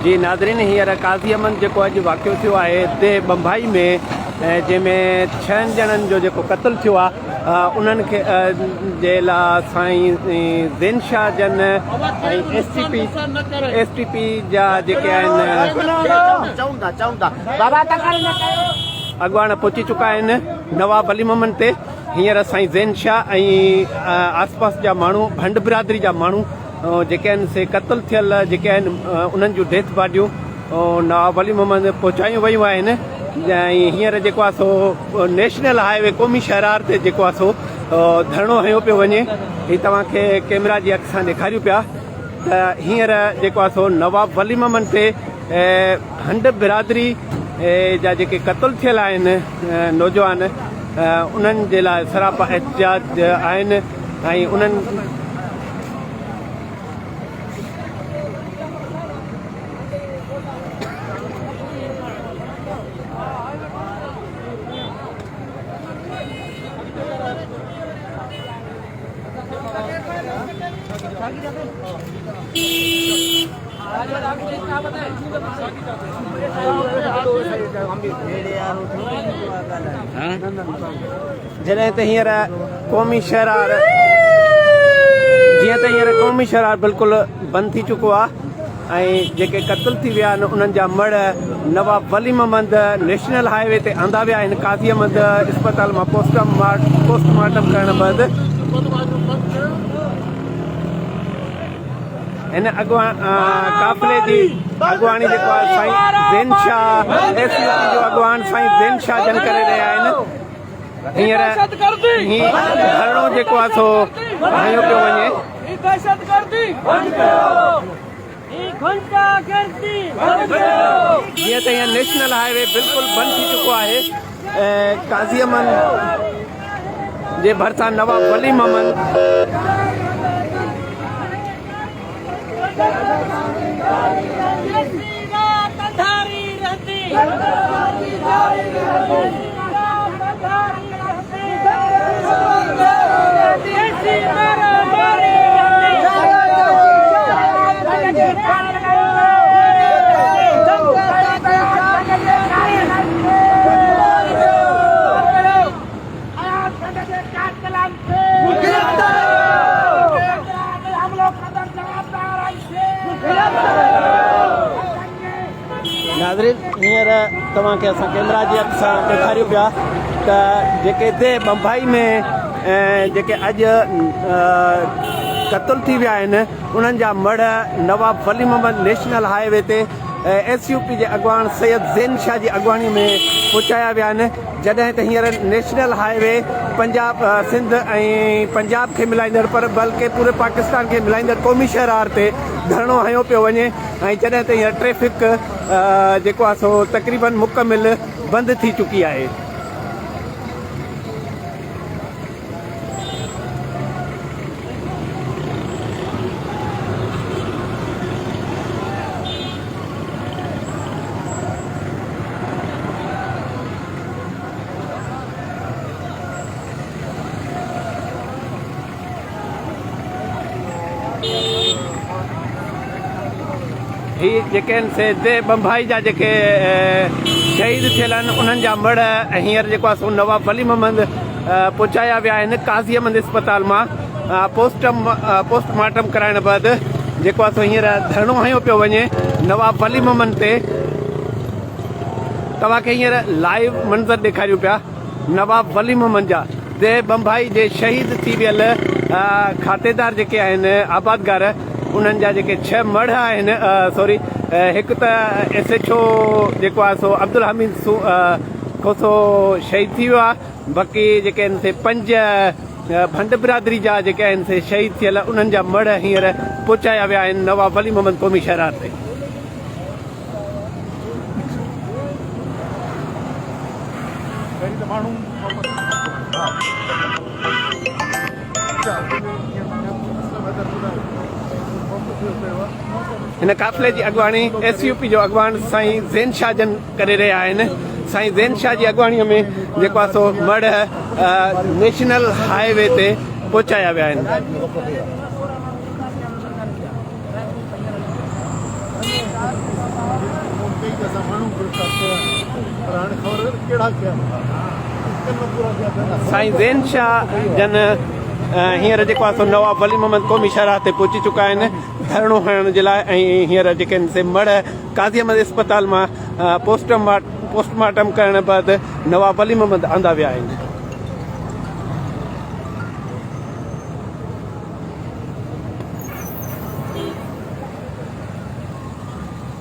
जी नाज़रीन, हींअर काज़ी अमन जेको अॼु वाक़ियो थियो आहे हिते बम्बई में, जंहिंमें 6 ॼणनि जो जेको क़त्लु थियो आहे, उन्हनि खे जे लाइ साईं ज़ेनशाह जन ऐं एसटीपी जा जेके आहिनि अॻुवान पहुची चुका आहिनि नवाब वली मोहम्मद ते। हींअर साईं ज़ेनशाह ऐं आसपास जा माण्हू, भंड बिरादरी जा माण्हू जेके आहिनि से क़त्लु थियल जेके आहिनि उन्हनि जूं डेथ बॉडियूं नवाब वली मोहम्मद पहुचायूं वयूं आहिनि। ऐं हींअर जेको आहे सो नेशनल हाईवे क़ौमी शहरार ते जेको आहे सो धरणो हयो पियो वञे। हीअ तव्हांखे कैमरा जी अख सां ॾेखारियूं पिया त हींअर जेको आहे सो नवाब वली मोहम्मद ते भंड बिरादरी जा जेके क़त्लु थियल आहिनि नौजवान, उन्हनि जे लाइ सरापा एहतिजाज आहिनि ऐं उन्हनि जॾहिं त हींअर क़ौमी शहरार क़ौमी शहरार बिल्कुलु बंदि थी चुको आहे ऐं जेके क़त्लु थी विया आहिनि उन्हनि जा मड़ नवाब वली मोहम्मद नेशनल हाईवे ते आंदा विया आहिनि काज़ी अहमद इस्पताल मां पोस्टमार्टम करण बैदि। हिन काफ़िले जी अॻुवाणी जेको आहे साईं ज़ेनशाह एसटीपी जो अॻुवान साईं ज़ेनशाह जन करे रहिया आहिनि। हींअर धरणो जेको आहे सो हयो पियो वञे। जीअं त हीअं नेशनल हाईवे बिल्कुलु बंदि थी चुको आहे। काज़ी अमन जे भरिसां नवाब वली मोहम्मद नाज़रीन, हींअर तव्हांखे असां कैमरा जी अख सां ॾेखारियूं पिया त जेके हिते बम्बई में जेके अॼु क़त्लु थी विया आहिनि उन्हनि जा मड़ नवाब वली मोहम्मद नेशनल हाईवे ते एसयूपी जे अॻुवान सैयद ज़ेनशाह जी अॻुवाणी में पहुचाया विया आहिनि। जॾहिं त हींअर नेशनल हाईवे पंजाब सिंध ऐं पंजाब खे मिलाईंदड़ पर बल्कि पूरे पाकिस्तान खे मिलाईंदड़ क़ौमी शहरार ते धरणो हयो पियो वञे ऐं जॾहिं त हींअर ट्रैफ़िक जेको आहे सो तक़रीबन मुकमिल बंदि थी चुकी आहे। ही जेके आहिनि से हिते बम्बई जा जेके शहीद थियल आहिनि उन्हनि जा मड़ हींअर जेको आहे सो नवाब वली मोहम्मद पहुचाया विया आहिनि काज़ी अहमद इस्पताल मां पोस्टमार्टम कराइण बैदि। जेको आहे सो हींअर धरणो हयो पियो वञे नवाब वली मोहम्मद ते। तव्हांखे हींअर लाइव मंज़र ॾेखारियूं पिया नवाब वली मोहम्मद जा जे बम्बई जे शहीद थी वियल खातेदार जेके आहिनि आबादगार, उन्हनि जा जेके 6 मड़ आहिनि, सॉरी हिकु त SHO जेको आहे सो अब्दुल हमीद खोसो शहीद थी वियो आहे। बाक़ी जेके आहिनि से 5 भंड बिरादरी जा जेके आहिनि से शहीद थियल उन्हनि जा मड़ हींअर पहुचाया विया आहिनि नवाब वली मोहम्मद क़ौमी शहरार ते। हिन काफ़िले जी अॻुवाणी SUP जो अॻुवान साईं ज़ेनशाह जन करे रहिया आहिनि। साईं ज़ेनशाह जी अॻुवाणीअ में जेको आहे सो मड़ नेशनल हाईवे ते पहुचाया विया आहिनि। कि असां माण्हू हाणे ख़बर कहिड़ा कया पूरा कया साईं ज़ैन शाह जन हींअर जेको आहे सो नवाब वली मोहम्मद क़ौमी शहराह ते पहुची चुका आहिनि धरणो हणण जे लाइ। ऐं हींअर जेके आहिनि से मड़ काज़ी अहमद इस्पताल मां पोस्टमार्टम करण बैदि नवाब वली मोहम्मद आंदा विया आहिनि।